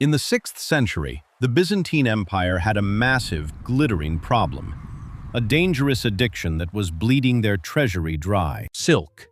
In the 6th century, the Byzantine Empire had a massive, glittering problem, a dangerous addiction that was bleeding their treasury dry. Silk.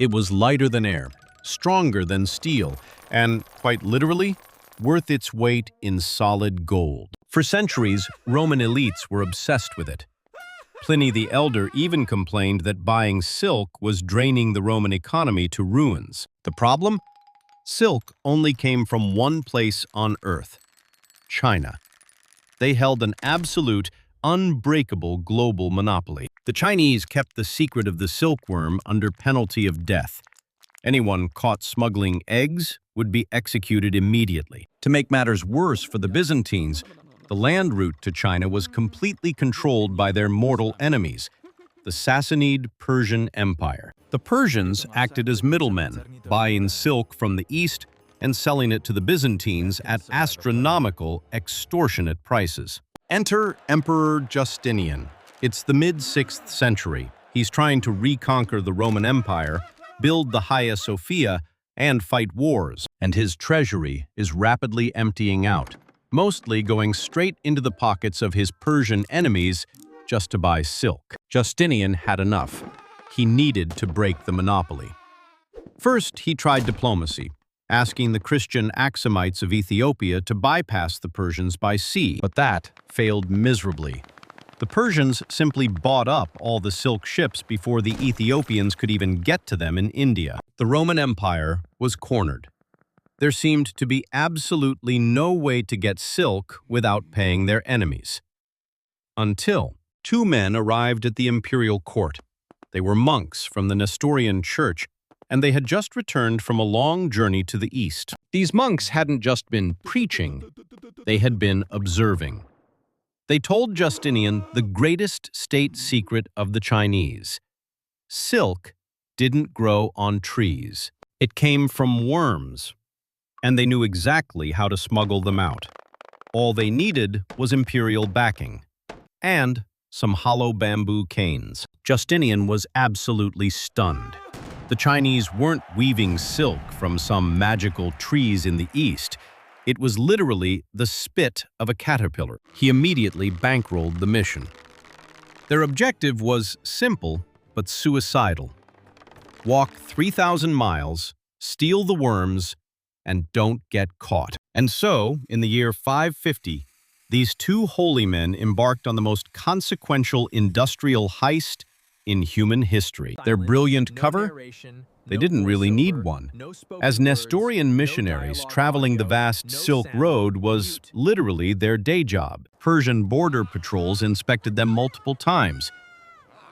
It was lighter than air, stronger than steel, and, quite literally, worth its weight in solid gold. For centuries, Roman elites were obsessed with it. Pliny the Elder even complained that buying silk was draining the Roman economy to ruins. The problem? Silk only came from one place on Earth: China. They held an absolute, unbreakable global monopoly. The Chinese kept the secret of the silkworm under penalty of death. Anyone caught smuggling eggs would be executed immediately. To make matters worse for the Byzantines, the land route to China was completely controlled by their mortal enemies, the Sassanid Persian Empire. The Persians acted as middlemen, buying silk from the east and selling it to the Byzantines at astronomical, extortionate prices. Enter Emperor Justinian. It's the mid-6th century. He's trying to reconquer the Roman Empire, build the Hagia Sophia, and fight wars. And his treasury is rapidly emptying out, mostly going straight into the pockets of his Persian enemies just to buy silk. Justinian had enough. He needed to break the monopoly. First, he tried diplomacy, asking the Christian Axumites of Ethiopia to bypass the Persians by sea, but that failed miserably. The Persians simply bought up all the silk ships before the Ethiopians could even get to them in India. The Roman Empire was cornered. There seemed to be absolutely no way to get silk without paying their enemies. Until two men arrived at the imperial court. They were monks from the Nestorian church, and they had just returned from a long journey to the east. These monks hadn't just been preaching, they had been observing. They told Justinian the greatest state secret of the Chinese. Silk didn't grow on trees. It came from worms, and they knew exactly how to smuggle them out. All they needed was imperial backing and some hollow bamboo canes. Justinian was absolutely stunned. The Chinese weren't weaving silk from some magical trees in the east. It was literally the spit of a caterpillar. He immediately bankrolled the mission. Their objective was simple but suicidal. Walk 3,000 miles, steal the worms, and don't get caught. And so, in the year 550, these two holy men embarked on the most consequential industrial heist in human history. Their brilliant cover? They didn't really need one. As Nestorian missionaries, traveling the vast Silk Road was literally their day job. Persian border patrols inspected them multiple times.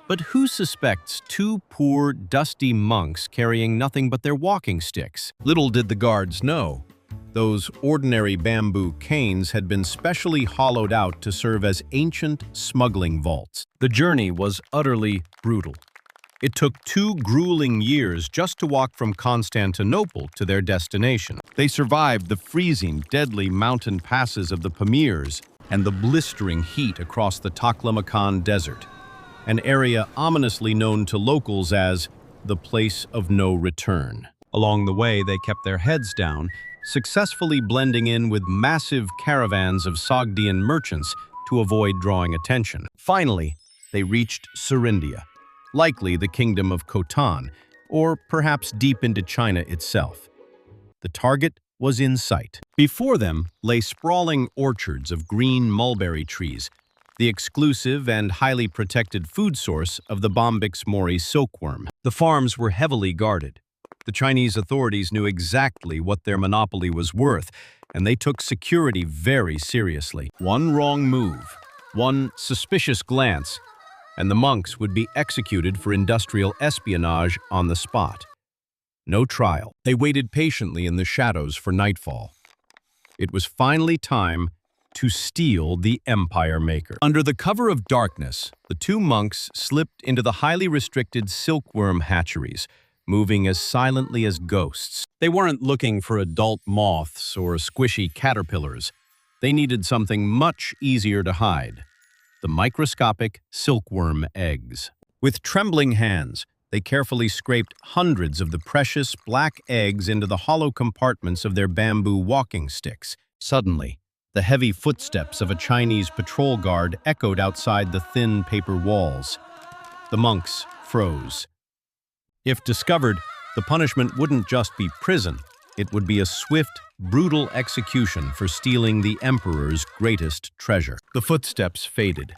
But who suspects two poor, dusty monks carrying nothing but their walking sticks? Little did the guards know. Those ordinary bamboo canes had been specially hollowed out to serve as ancient smuggling vaults. The journey was utterly brutal. It took 2 grueling years just to walk from Constantinople to their destination. They survived the freezing, deadly mountain passes of the Pamirs and the blistering heat across the Taklamakan Desert, an area ominously known to locals as the place of no return. Along the way, they kept their heads down, successfully blending in with massive caravans of Sogdian merchants to avoid drawing attention. Finally, they reached Serindia, likely the kingdom of Khotan, or perhaps deep into China itself. The target was in sight. Before them lay sprawling orchards of green mulberry trees, the exclusive and highly protected food source of the Bombyx mori silkworm. The farms were heavily guarded. The Chinese authorities knew exactly what their monopoly was worth, and they took security very seriously. One wrong move, one suspicious glance, and the monks would be executed for industrial espionage on the spot. No trial. They waited patiently in the shadows for nightfall. It was finally time to steal the empire maker. Under the cover of darkness, the two monks slipped into the highly restricted silkworm hatcheries, moving as silently as ghosts. They weren't looking for adult moths or squishy caterpillars. They needed something much easier to hide: the microscopic silkworm eggs. With trembling hands, they carefully scraped hundreds of the precious black eggs into the hollow compartments of their bamboo walking sticks. Suddenly, the heavy footsteps of a Chinese patrol guard echoed outside the thin paper walls. The monks froze. If discovered, the punishment wouldn't just be prison. It would be a swift, brutal execution for stealing the emperor's greatest treasure. The footsteps faded.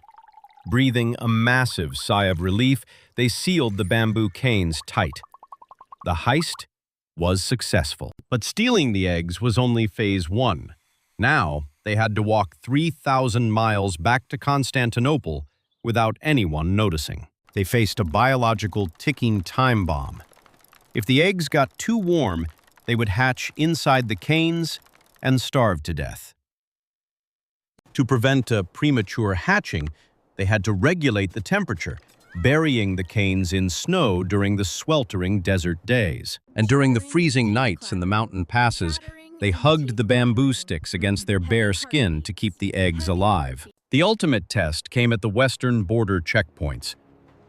Breathing a massive sigh of relief, they sealed the bamboo canes tight. The heist was successful. But stealing the eggs was only phase one. Now, they had to walk 3,000 miles back to Constantinople without anyone noticing. They faced a biological ticking time bomb. If the eggs got too warm, they would hatch inside the canes and starve to death. To prevent a premature hatching, they had to regulate the temperature, burying the canes in snow during the sweltering desert days. And during the freezing nights in the mountain passes, they hugged the bamboo sticks against their bare skin to keep the eggs alive. The ultimate test came at the western border checkpoints.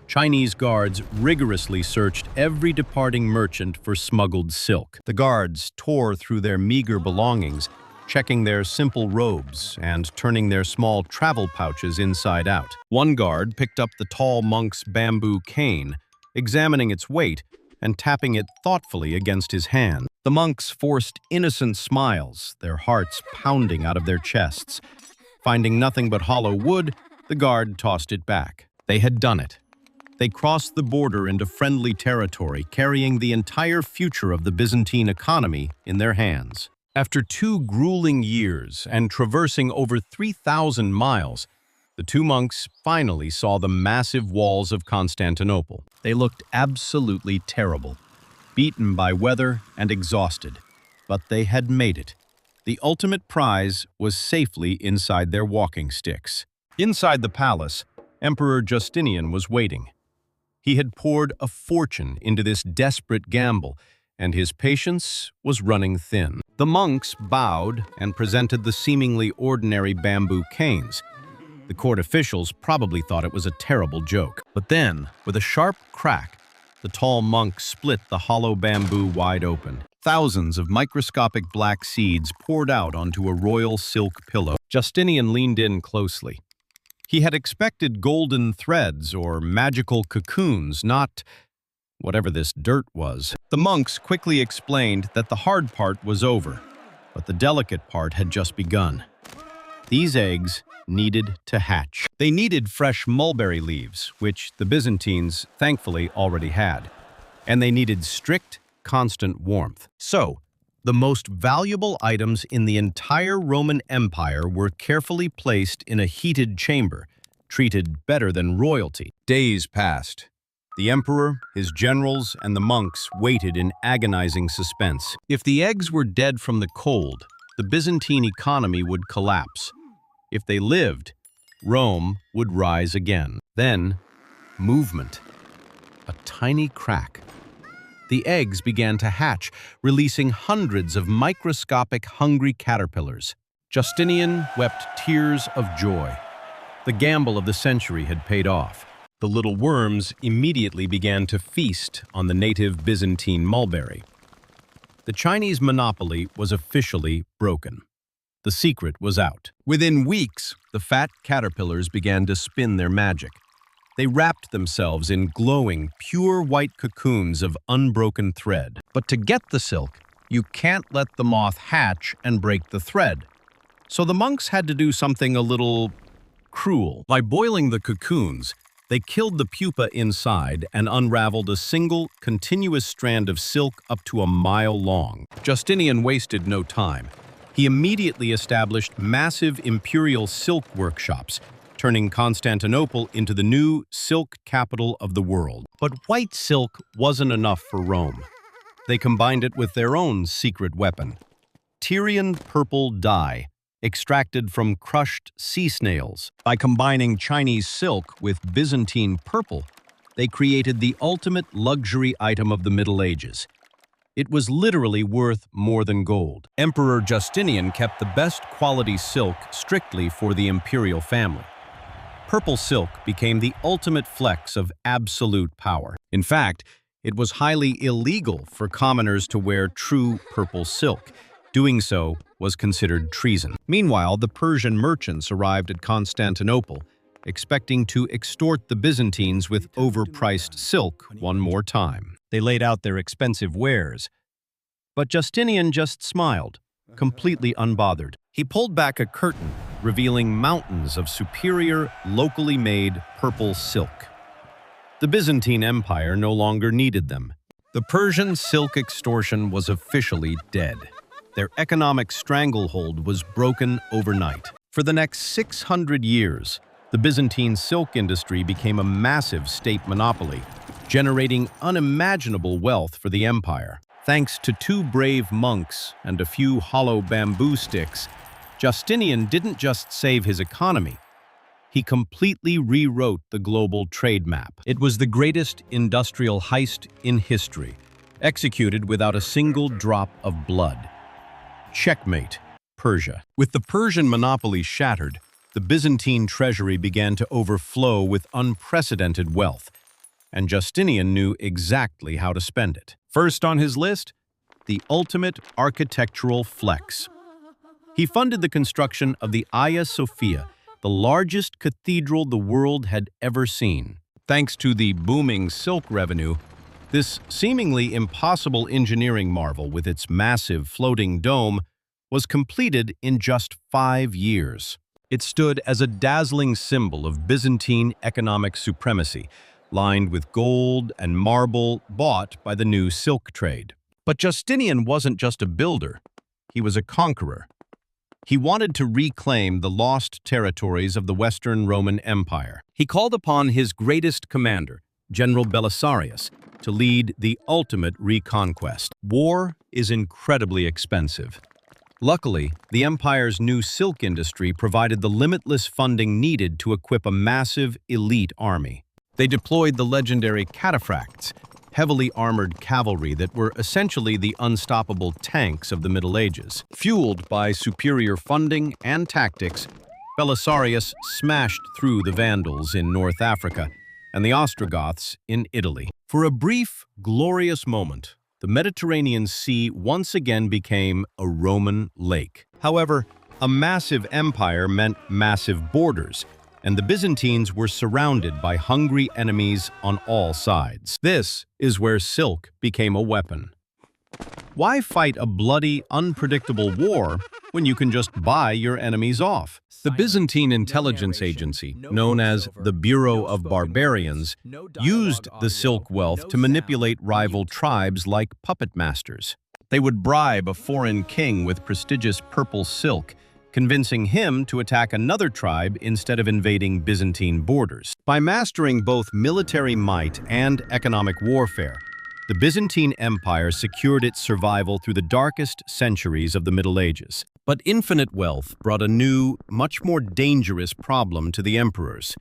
Chinese guards rigorously searched every departing merchant for smuggled silk. The guards tore through their meager belongings, checking their simple robes and turning their small travel pouches inside out. One guard picked up the tall monk's bamboo cane, examining its weight and tapping it thoughtfully against his hand. The monks forced innocent smiles, their hearts pounding out of their chests. Finding nothing but hollow wood, the guard tossed it back. They had done it. They crossed the border into friendly territory, carrying the entire future of the Byzantine economy in their hands. After 2 grueling years and traversing over 3,000 miles, the 2 monks finally saw the massive walls of Constantinople. They looked absolutely terrible, beaten by weather and exhausted, but they had made it. The ultimate prize was safely inside their walking sticks. Inside the palace, Emperor Justinian was waiting. He had poured a fortune into this desperate gamble, and his patience was running thin. The monks bowed and presented the seemingly ordinary bamboo canes. The court officials probably thought it was a terrible joke. But then, with a sharp crack, the tall monk split the hollow bamboo wide open. Thousands of microscopic black seeds poured out onto a royal silk pillow. Justinian leaned in closely. He had expected golden threads or magical cocoons, not whatever this dirt was. The monks quickly explained that the hard part was over, but the delicate part had just begun. These eggs needed to hatch. They needed fresh mulberry leaves, which the Byzantines thankfully already had, and they needed strict, constant warmth. So, the most valuable items in the entire Roman Empire were carefully placed in a heated chamber, treated better than royalty. Days passed. The emperor, his generals, and the monks waited in agonizing suspense. If the eggs were dead from the cold, the Byzantine economy would collapse. If they lived, Rome would rise again. Then, movement. A tiny crack. The eggs began to hatch, releasing hundreds of microscopic, hungry caterpillars. Justinian wept tears of joy. The gamble of the century had paid off. The little worms immediately began to feast on the native Byzantine mulberry. The Chinese monopoly was officially broken. The secret was out. Within weeks, the fat caterpillars began to spin their magic. They wrapped themselves in glowing, pure white cocoons of unbroken thread. But to get the silk, you can't let the moth hatch and break the thread. So the monks had to do something a little cruel. By boiling the cocoons, they killed the pupa inside and unraveled a single, continuous strand of silk up to a mile long. Justinian wasted no time. He immediately established massive imperial silk workshops, turning Constantinople into the new silk capital of the world. But white silk wasn't enough for Rome. They combined it with their own secret weapon, Tyrian purple dye, extracted from crushed sea snails. By combining Chinese silk with Byzantine purple, they created the ultimate luxury item of the Middle Ages. It was literally worth more than gold. Emperor Justinian kept the best quality silk strictly for the imperial family. Purple silk became the ultimate flex of absolute power. In fact, it was highly illegal for commoners to wear true purple silk. Doing so was considered treason. Meanwhile, the Persian merchants arrived at Constantinople, expecting to extort the Byzantines with overpriced silk one more time. They laid out their expensive wares. But Justinian just smiled, completely unbothered. He pulled back a curtain, revealing mountains of superior, locally made purple silk. The Byzantine Empire no longer needed them. The Persian silk extortion was officially dead. Their economic stranglehold was broken overnight. For the next 600 years, the Byzantine silk industry became a massive state monopoly, generating unimaginable wealth for the empire. Thanks to 2 brave monks and a few hollow bamboo sticks, Justinian didn't just save his economy. He completely rewrote the global trade map. It was the greatest industrial heist in history, executed without a single drop of blood. Checkmate, Persia. With the Persian monopoly shattered, the Byzantine treasury began to overflow with unprecedented wealth, and Justinian knew exactly how to spend it. First on his list, the ultimate architectural flex. He funded the construction of the Hagia Sophia, the largest cathedral the world had ever seen. Thanks to the booming silk revenue, this seemingly impossible engineering marvel with its massive floating dome was completed in just 5 years. It stood as a dazzling symbol of Byzantine economic supremacy, lined with gold and marble bought by the new silk trade. But Justinian wasn't just a builder, he was a conqueror. He wanted to reclaim the lost territories of the Western Roman Empire. He called upon his greatest commander, General Belisarius, to lead the ultimate reconquest. War is incredibly expensive. Luckily, the empire's new silk industry provided the limitless funding needed to equip a massive, elite army. They deployed the legendary cataphracts, heavily armored cavalry that were essentially the unstoppable tanks of the Middle Ages. Fueled by superior funding and tactics, Belisarius smashed through the Vandals in North Africa and the Ostrogoths in Italy. For a brief, glorious moment, the Mediterranean Sea once again became a Roman lake. However, a massive empire meant massive borders, and the Byzantines were surrounded by hungry enemies on all sides. This is where silk became a weapon. Why fight a bloody, unpredictable war when you can just buy your enemies off? The Byzantine intelligence agency, known as the Bureau of Barbarians, used the silk wealth to manipulate rival tribes like puppet masters. They would bribe a foreign king with prestigious purple silk, convincing him to attack another tribe instead of invading Byzantine borders. By mastering both military might and economic warfare, the Byzantine Empire secured its survival through the darkest centuries of the Middle Ages. But infinite wealth brought a new, much more dangerous problem to the emperors: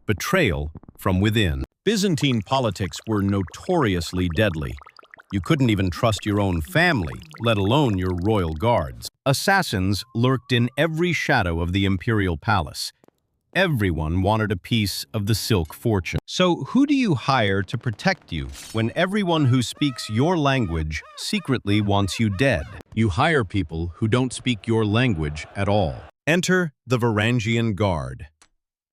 betrayal from within. Byzantine politics were notoriously deadly. You couldn't even trust your own family, let alone your royal guards. Assassins lurked in every shadow of the imperial palace. Everyone wanted a piece of the silk fortune. So who do you hire to protect you when everyone who speaks your language secretly wants you dead? You hire people who don't speak your language at all. Enter the Varangian Guard.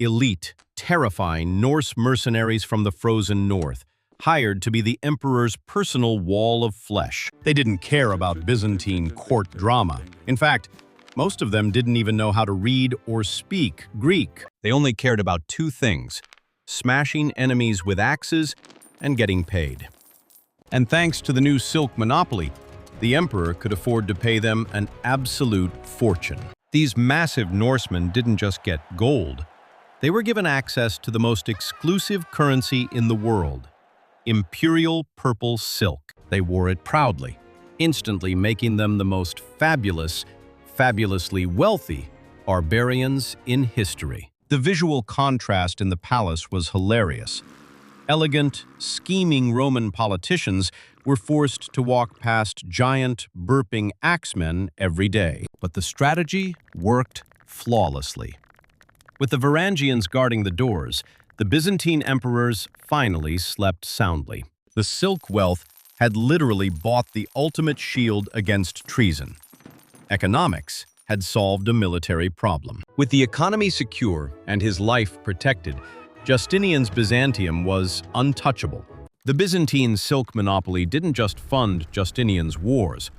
Elite, terrifying Norse mercenaries from the frozen north, hired to be the emperor's personal wall of flesh. They didn't care about Byzantine court drama. In fact, most of them didn't even know how to read or speak Greek. They only cared about 2 things: smashing enemies with axes and getting paid. And thanks to the new silk monopoly, the emperor could afford to pay them an absolute fortune. These massive Norsemen didn't just get gold. They were given access to the most exclusive currency in the world: imperial purple silk. They wore it proudly, instantly making them the most fabulously wealthy barbarians in history. The visual contrast in the palace was hilarious. Elegant, scheming Roman politicians were forced to walk past giant, burping axemen every day. But the strategy worked flawlessly. With the Varangians guarding the doors, the Byzantine emperors finally slept soundly. The silk wealth had literally bought the ultimate shield against treason. Economics had solved a military problem. With the economy secure and his life protected, Justinian's Byzantium was untouchable. The Byzantine silk monopoly didn't just fund Justinian's wars.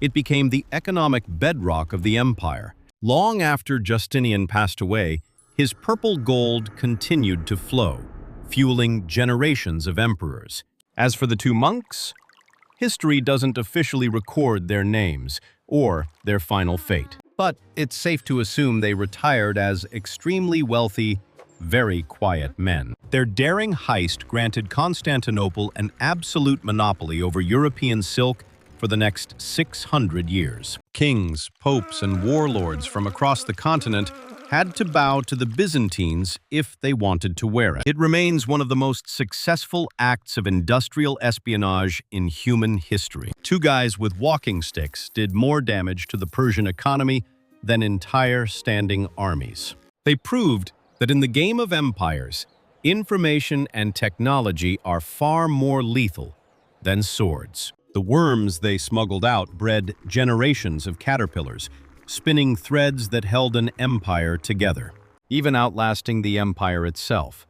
It became the economic bedrock of the empire. Long after Justinian passed away, his purple gold continued to flow, fueling generations of emperors. As for the two monks, history doesn't officially record their names or their final fate. But it's safe to assume they retired as extremely wealthy, very quiet men. Their daring heist granted Constantinople an absolute monopoly over European silk for the next 600 years. Kings, popes, and warlords from across the continent had to bow to the Byzantines if they wanted to wear it. It remains one of the most successful acts of industrial espionage in human history. Two guys with walking sticks did more damage to the Persian economy than entire standing armies. They proved that in the game of empires, information and technology are far more lethal than swords. The worms they smuggled out bred generations of caterpillars, spinning threads that held an empire together, even outlasting the empire itself.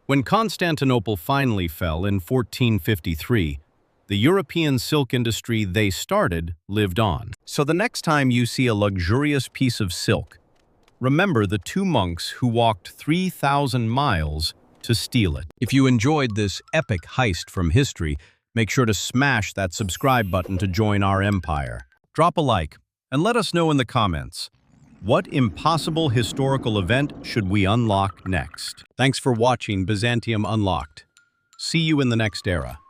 When Constantinople finally fell in 1453, the European silk industry they started lived on. So the next time you see a luxurious piece of silk, remember the two monks who walked 3,000 miles to steal it. If you enjoyed this epic heist from history, make sure to smash that subscribe button to join our empire. Drop a like and let us know in the comments, what impossible historical event should we unlock next? Thanks for watching Byzantium Unlocked. See you in the next era.